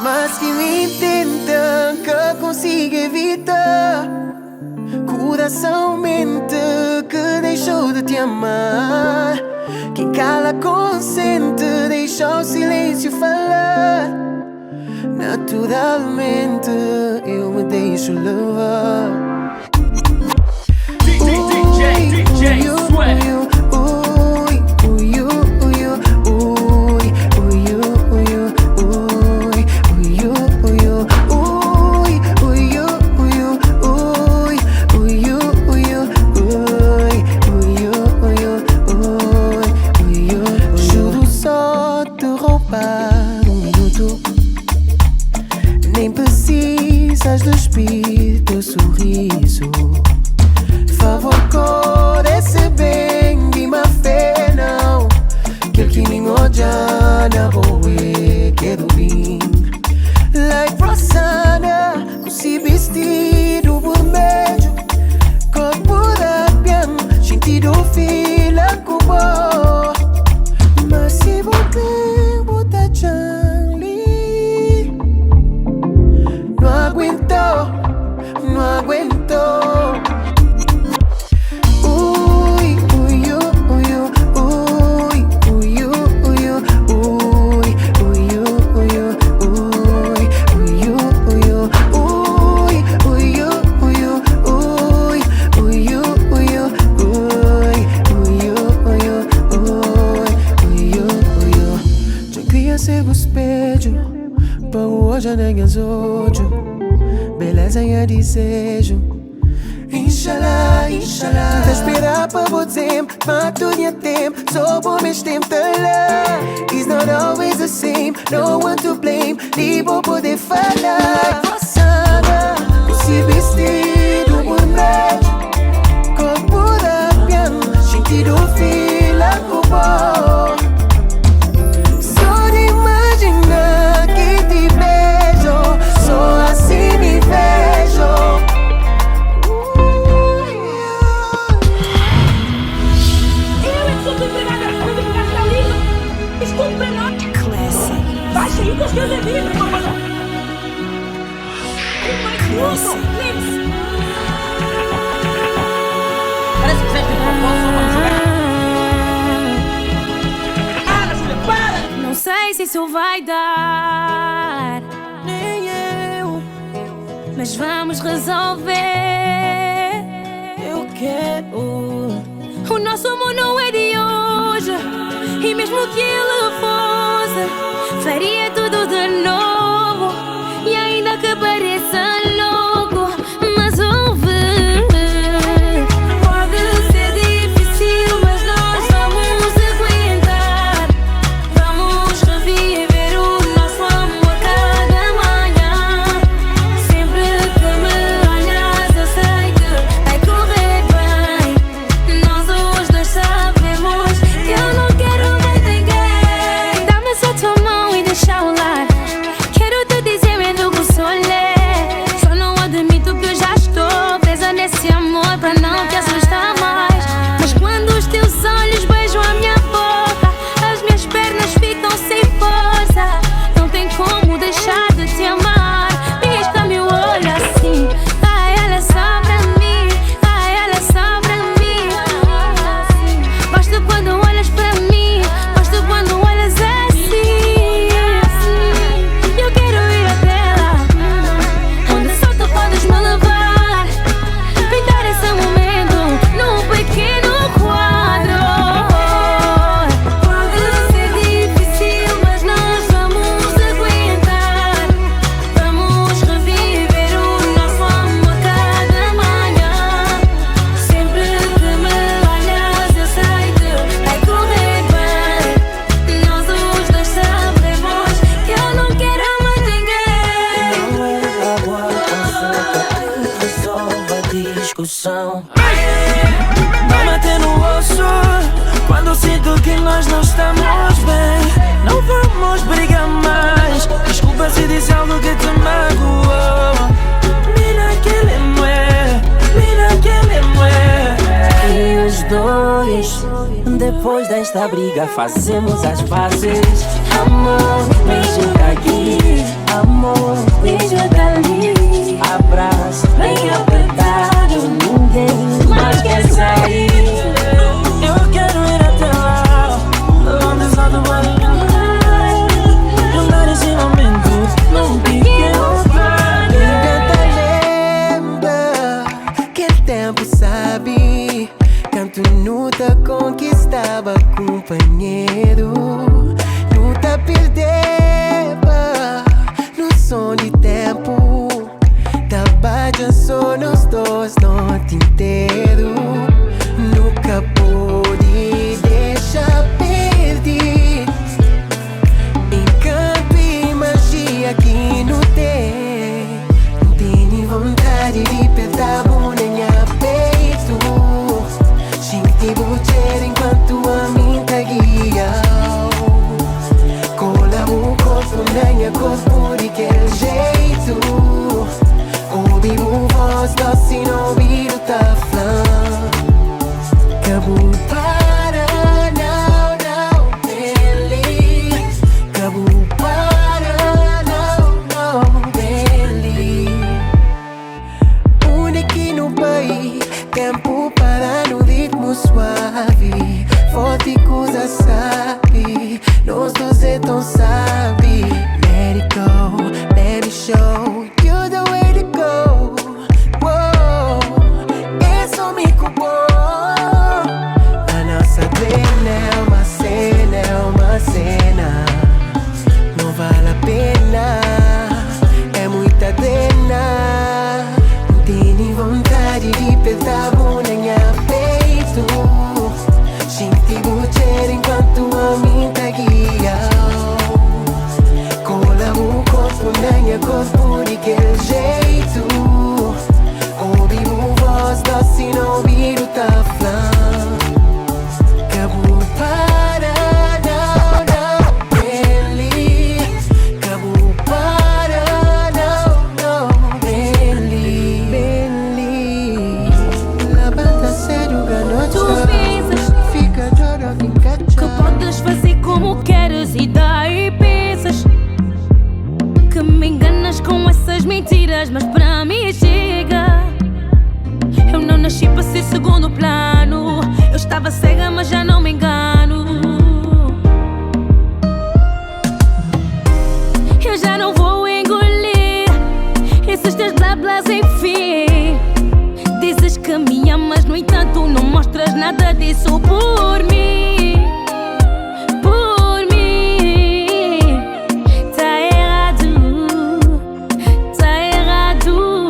Mas que me tenta, que consigo evitar. Coração mente que deixou de te amar. Quem cala consente, deixa o silêncio falar. Naturalmente eu me deixo levar. DJ Sweat. Juro só te roubar um minuto. Nem precisas despir teu sorriso. Favor, esse bem de má fé não. Que nem olha na boa quero vir. Like Rossana, com se vestido vermelho. Corpo da piano, sentido fila com boa. Mas se você botar Charlie, não aguentou, não aguentou. Cego espelho, para hoje nem as ódio. Beleza e desejo. Inshallah, inshallah. Te esperar para você, para tudo é tempo. Só bom mesmo tempo lá. It's not always the same, no one to blame. Libo poder falar. Rossana, com se vestido vermelho. Corpo da piano, sentido fila com boa. Parece que fizeste um propósito só para jogar. Para, Júlia, para! Não sei se isso vai dar, Nem eu, mas vamos resolver. eu quero. O nosso amor não é de hoje, e mesmo que ele fosse, faria tudo de novo. E ainda que pareça louco, mas ouve. Pode ser difícil, mas nós vamos aguentar. Vamos reviver o nosso amor cada manhã. Sempre que me olhas eu sei que vai correr bem. Nós os dois sabemos que eu não quero mais ninguém. Dá-me só tua mão e deixa o vez. Depois desta briga fazemos as pazes. Amor, beijo daqui. Amor, beijo dali. Abraço bem apertado, ninguém mais quer sair. Eu quero ir até lá, onde só tu vai lembrar esse momento, num pequeno prato. Lembra aquele tempo, sabe? Canto nuta conquistava companheiro. Nuta perdeva no som de tempo. Trabalha só nos dois noite inteiro. Nunca pude deixar perder encanto e magia que não tem. Tenho vontade de apertar a bunda em peito. Sinto bucher enquanto a mim tá guiando. Cola o corpo na minha corpo de aquele jeito. Ouvi o voz doce, não ouvi o taflão. Acabou para, não, não, ele. Acabou para, não, ele. Único no país, tempo para no ritmo suave. Forte coisa sabe, nós dois é tão sabe. Let it go, let me show you the way to go. Whoa, isso me culpou. A nossa cena é uma cena. Não vale a pena, é muita drena. Tenho vontade de apertar a bunda em peito. Sinto bucher enquanto a mim tá guiando. Cola o corpo na minha corpo de aquele jeito. Ouvi o voz doce, não ouvi o taflão. Acabou para, não, não, ele. Acabou para, não, ele. La banda sério, Tu ganocha. pensas Fica chora, fica que podes fazer como queres e daí pensas que me enganas com essas mentiras, mas pra mim chega. Eu não nasci para ser segundo plano. Eu estava cega, mas já não me engano. Eu já não vou engolir esses teus blá blás, enfim. Dizes que me amas, no entanto não mostras nada disso por mim. Por mim. Tá errado, tá errado.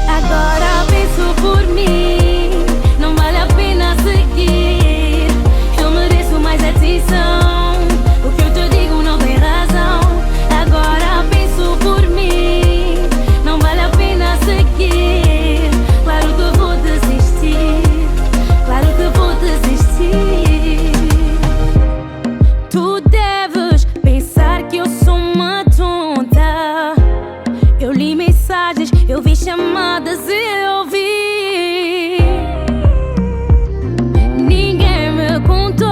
Agora penso por mim, não vale a pena seguir. Eu mereço mais atenção, o que eu te digo não tem razão. Agora penso por mim, não vale a pena seguir. Claro que vou desistir, claro que vou desistir. Tu deves pensar que eu sou uma tonta. Eu li mensagens, eu vi chamadas, eu vi. Ninguém me contou,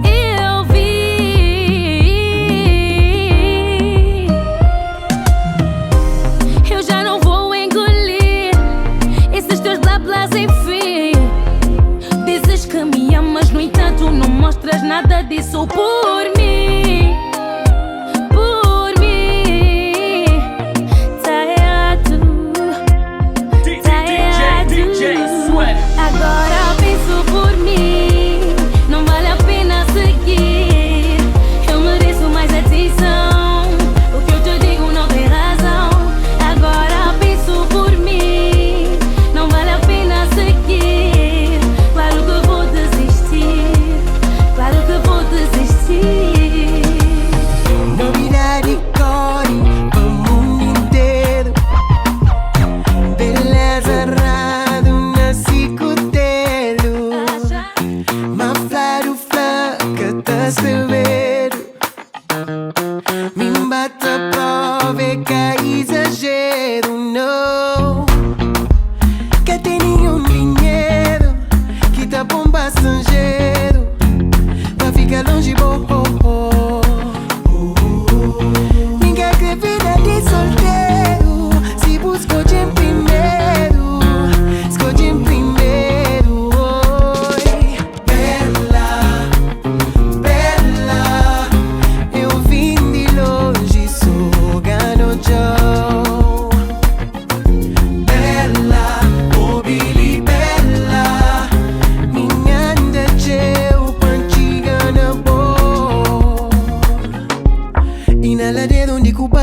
eu vi. Eu já não vou engolir esses teus blá blás, enfim. Dizes que me amas, no entanto não mostras nada disso por mim. Por mim. Tá errado, tá errado. DJ Sweat. Agora penso por mim, não vale a pena seguir. Eu mereço mais atenção, o que eu te digo não tem razão. Agora penso por mim, não vale a pena seguir. Claro que vou desistir, claro que vou desistir.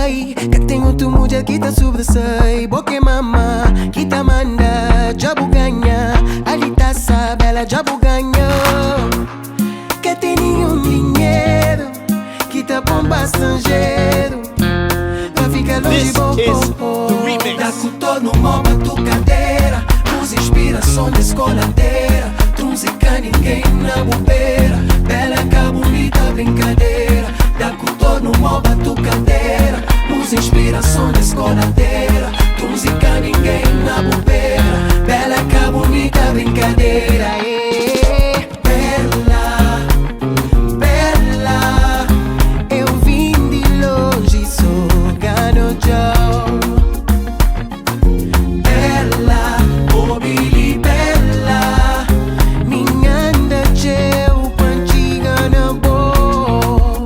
pai, que tem outro mulher que tá sobressai. Boque mama, que tá manda, jabu ganha. Ali tá sabe, ela jabu ganha. Que tem nenhum dinheiro, que tá bomba estrangeiro. Vai ficar longe, bom. Dá cultor no mó, batucadeira. Nos inspiração da escoladeira. Música ninguém na bobeira. Bela cá bonita brincadeira. Dá cultor no mó, batucadeira. Nos inspiração da escoladeira. Música ninguém na bobeira. Bela cá bonita brincadeira. Bela, bela. Eu vim de longe, sou ganojão. Bela, mobili bela. Minha anda teu, pantiga na boa.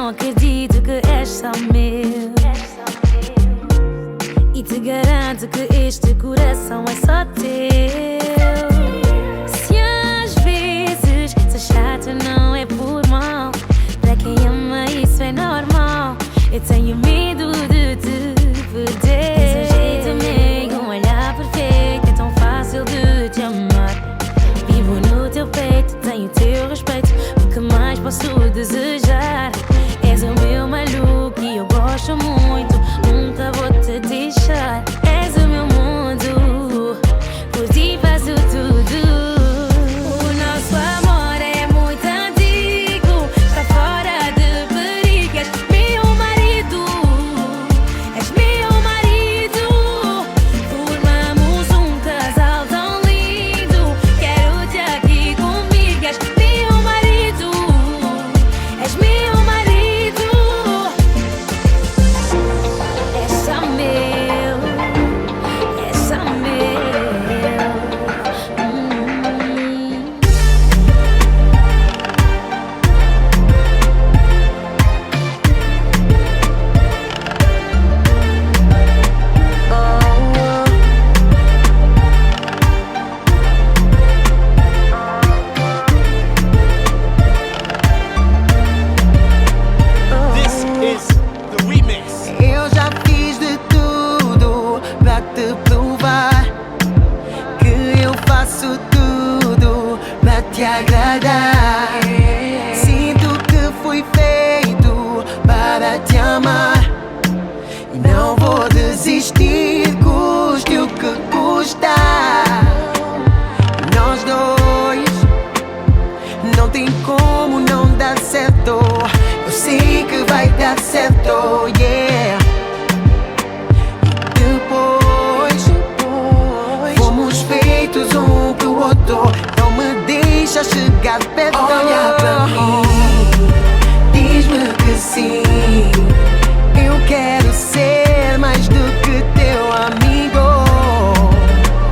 não acredito que és só meu. E te garanto que este coração é só teu. Se às vezes sou chato, não é por mal. Pra quem ama isso é normal. Eu tenho medo de te perder. Tens um jeito meio, um olhar perfeito. É tão fácil de te amar. Vivo no teu peito, tenho teu respeito. O que mais posso desejar? És o meu maluco e eu gosto muito. Nunca vou te deixar. És o meu mundo, por ti faço tudo. O nosso amor é muito antigo, está fora de perigo. És meu marido, és meu marido. Formamos um casal tão lindo. Quero-te aqui comigo. És meu marido, és meu marido. És só meu, és só meu. This is the remix. Eu já fiz de tudo pra te provar que eu faço tudo pra te agradar. Sinto que fui feito para te amar e não vou desistir, custe o que custar. Nós dois não tem como não dar certo. Eu sei que vai dar certo, yeah. E depois fomos feitos um pro outro. Não me deixa chegar perto. Olha pra mim, diz-me que sim. Eu quero ser mais do que teu amigo.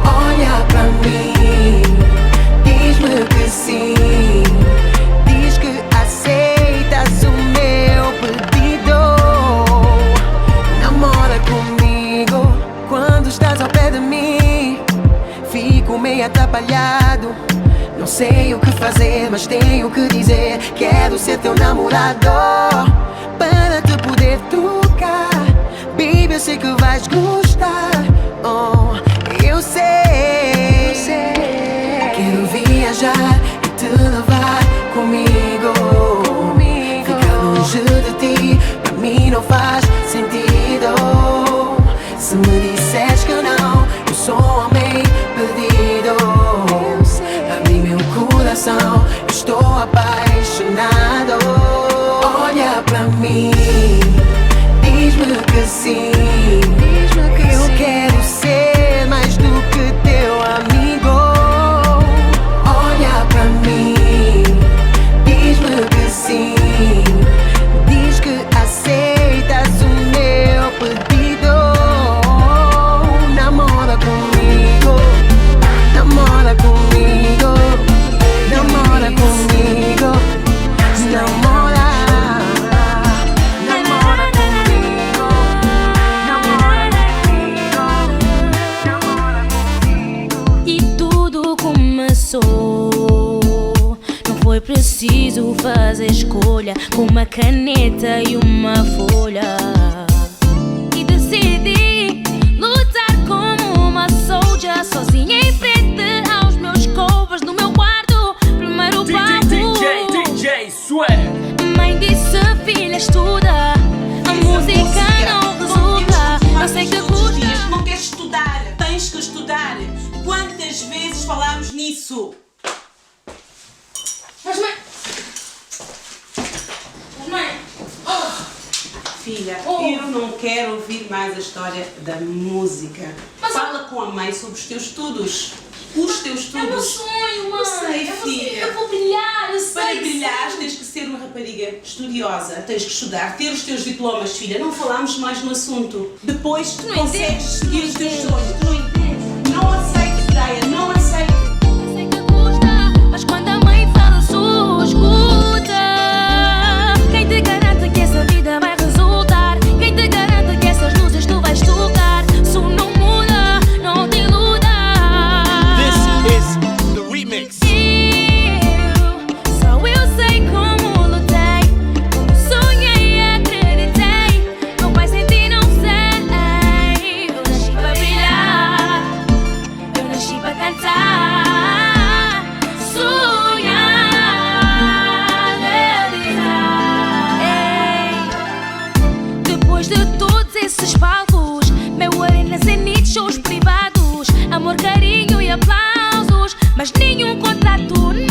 Olha pra mim, diz-me que sim. Diz que aceitas o meu pedido. Namora comigo. Quando estás ao pé de mim, fico meio atrapalhado. Não sei o que fazer, mas tenho que dizer. Quero ser teu namorado para te poder tocar. Baby, eu sei que vais gostar. Oh, eu sei. Quero viajar e te levar comigo. Ficar longe de ti, pra mim não faz sentido. Se me disseres que não, eu sou um homem perdido. Abri meu coração, eu estou apaixonado. Olha pra mim, diz-me que sim. Eu quero ser mais do que teu amigo. Olha pra mim, diz-me que sim. Diz que aceitas o meu pedido. Namora comigo, namora comigo, namora comigo, namora. Namora comigo, namora comigo. E tudo começou. Não foi preciso fazer escolha. Com uma caneta e uma folha. E decidi lutar como uma soldier. Sozinha em frente aos meus covers. No meu quarto, primeiro palco. DJ Sweat. Mãe disse, filha, estuda. A música não resulta. Eu sei que custa. Não queres estudar, tens que estudar. Quantas vezes falámos nisso? Mas mãe. Filha, eu não quero ouvir mais a história da música. Fala com a mãe sobre os teus estudos. Os teus estudos. É meu sonho, mãe. Eu sei, filha. Eu vou brilhar, eu sei. Para brilhar, tens que ser uma rapariga estudiosa. Tens que estudar, ter os teus diplomas, filha. Não falámos mais no assunto. Depois Tu não consegues entendes, seguir os teus tu sonhos. não entendes. Não aceito, Soraya, não aceito. Eu sei que custa, mas quando a mãe fala, só escuta. Quem te garante que é nesses palcos. Meu arena, zenith, shows privados. Amor, carinho e aplausos, mas nenhum contrato.